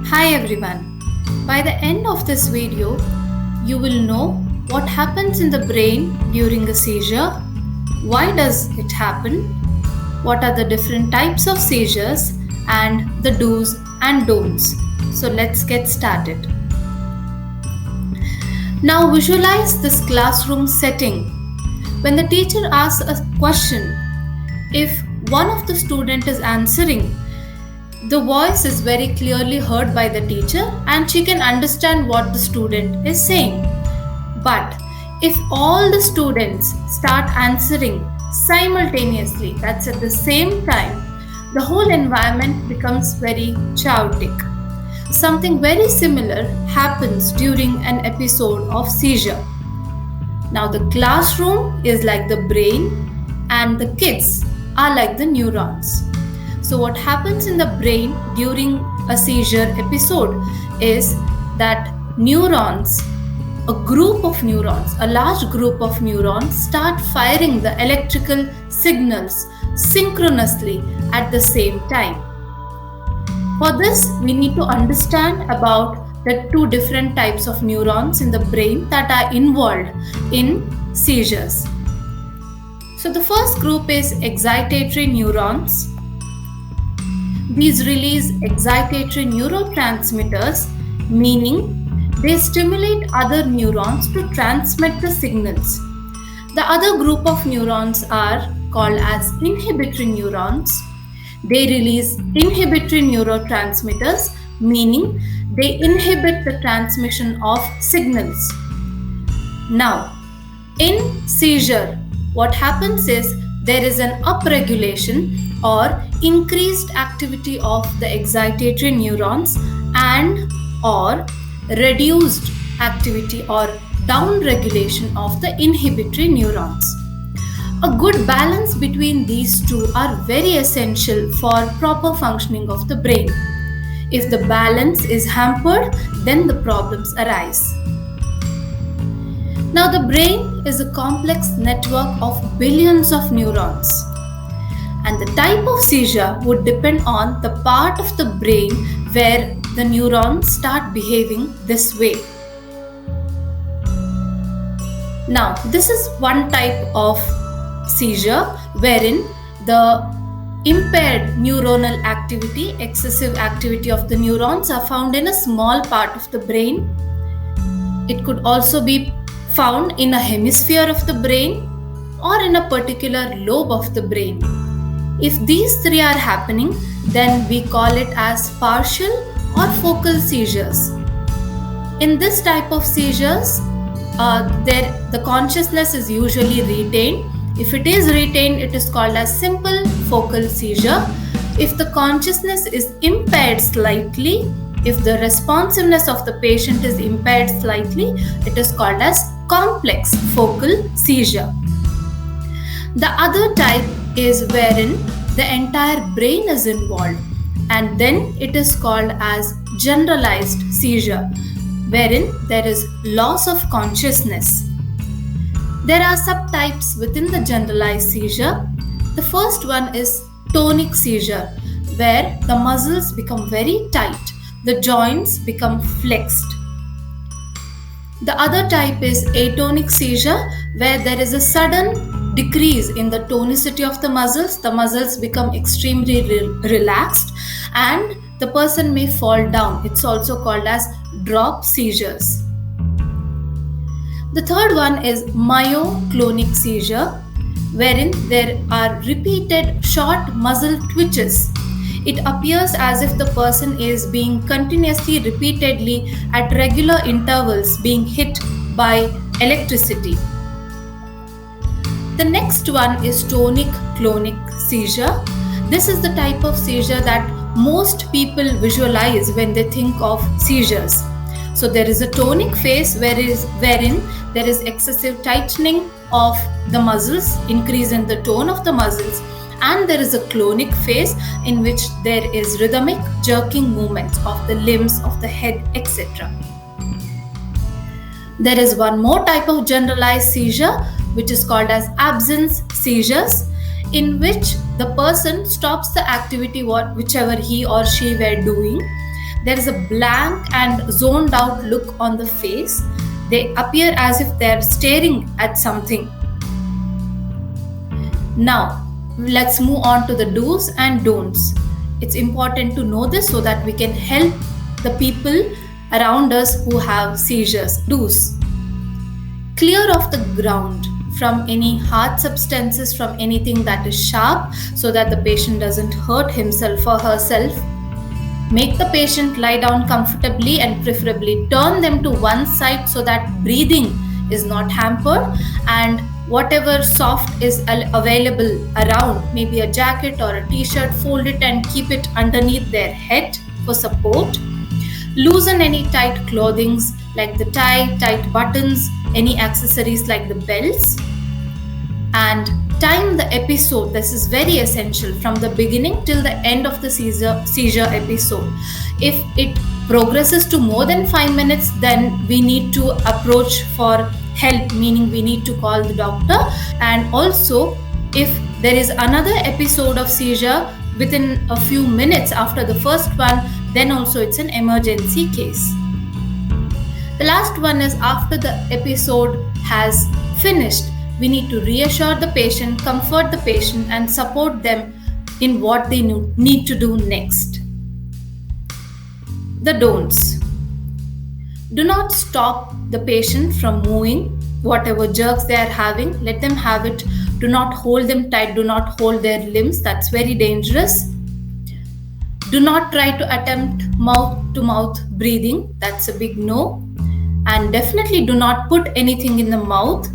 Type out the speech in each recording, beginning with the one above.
Hi everyone. By the end of this video, you will know what happens in the brain during a seizure, why does it happen, what are the different types of seizures, and the do's and don'ts. So let's get started. Now visualize this classroom setting. When the teacher asks a question, if one of the student is answering, the voice is very clearly heard by the teacher and she can understand what the student is saying. But if all the students start answering simultaneously, that's at the same time, the whole environment becomes very chaotic. Something very similar happens during an episode of seizure. Now, the classroom is like the brain and the kids are like the neurons. So, what happens in the brain during a seizure episode is that neurons, a large group of neurons, start firing the electrical signals synchronously at the same time. For this, we need to understand about the two different types of neurons in the brain that are involved in seizures. So, the first group is excitatory neurons. These release excitatory neurotransmitters, meaning they stimulate other neurons to transmit the signals. The other group of neurons are called as inhibitory neurons. They release inhibitory neurotransmitters, meaning they inhibit the transmission of signals. Now, in seizure, what happens is there is an upregulation or increased activity of the excitatory neurons and or reduced activity or downregulation of the inhibitory neurons. A good balance between these two are very essential for proper functioning of the brain. If the balance is hampered, then the problems arise. Now, the brain is a complex network of billions of neurons, and the type of seizure would depend on the part of the brain where the neurons start behaving this way. Now, this is one type of seizure wherein the impaired neuronal activity, excessive activity of the neurons are found in a small part of the brain. It could also be found in a hemisphere of the brain or in a particular lobe of the brain. If these three are happening, then we call it as partial or focal seizures. In this type of seizures, the consciousness is usually retained. If it is retained, it is called as simple focal seizure. If the consciousness is impaired slightly, if the responsiveness of the patient is impaired slightly, it is called as complex focal seizure. The other type is wherein the entire brain is involved, and then it is called as generalized seizure, wherein there is loss of consciousness. There are subtypes within the generalized seizure. The first one is tonic seizure, where the muscles become very tight, the joints become flexed. The other type is atonic seizure, where there is a sudden decrease in the tonicity of the muscles become extremely relaxed, and the person may fall down. It's also called as drop seizures. The third one is myoclonic seizure, wherein there are repeated short muscle twitches. It appears as if the person is being continuously, repeatedly, at regular intervals being hit by electricity. The next one is tonic-clonic seizure. This is the type of seizure that most people visualize when they think of seizures. So there is a tonic phase wherein there is excessive tightening of the muscles, increase in the tone of the muscles, and there is a clonic phase in which there is rhythmic jerking movements of the limbs, of the head, etc. There is one more type of generalized seizure which is called as absence seizures, in which the person stops the activity whichever he or she were doing. there is a blank and zoned out look on the face. They appear as if they're staring at something. Now, let's move on to the do's and don'ts. It's important to know this so that we can help the people around us who have seizures. Do's: clear off the ground from any hard substances, from anything that is sharp, so that the patient doesn't hurt himself or herself. Make the patient lie down comfortably and preferably turn them to one side so that breathing is not hampered, and whatever soft is available around, maybe a jacket or a t-shirt, fold it and keep it underneath their head for support. Loosen any tight clothings like the tie, tight buttons, any accessories like the belts. And time the episode. This is very essential, from the beginning till the end of the seizure episode. If it progresses to more than 5 minutes, then we need to approach for help, meaning we need to call the doctor. And also, if there is another episode of seizure within a few minutes after the first one, then also it's an emergency case. The last one is after the episode has finished, we need to reassure the patient, comfort the patient, and support them in what they need to do next. The don'ts: do not stop the patient from moving. Whatever jerks they are having, let them have it. Do not hold them tight. Do not hold their limbs. That's very dangerous. Do not try to attempt mouth-to-mouth breathing. That's a big no. And definitely do not put anything in the mouth.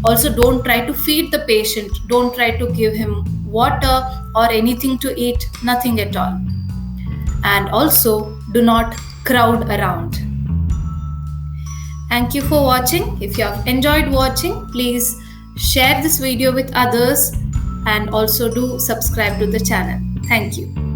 Also, don't try to feed the patient. Don't try to give him water or anything to eat. Nothing at all. And also, do not crowd around. Thank you for watching. If you have enjoyed watching, please share this video with others and also do subscribe to the channel. Thank you.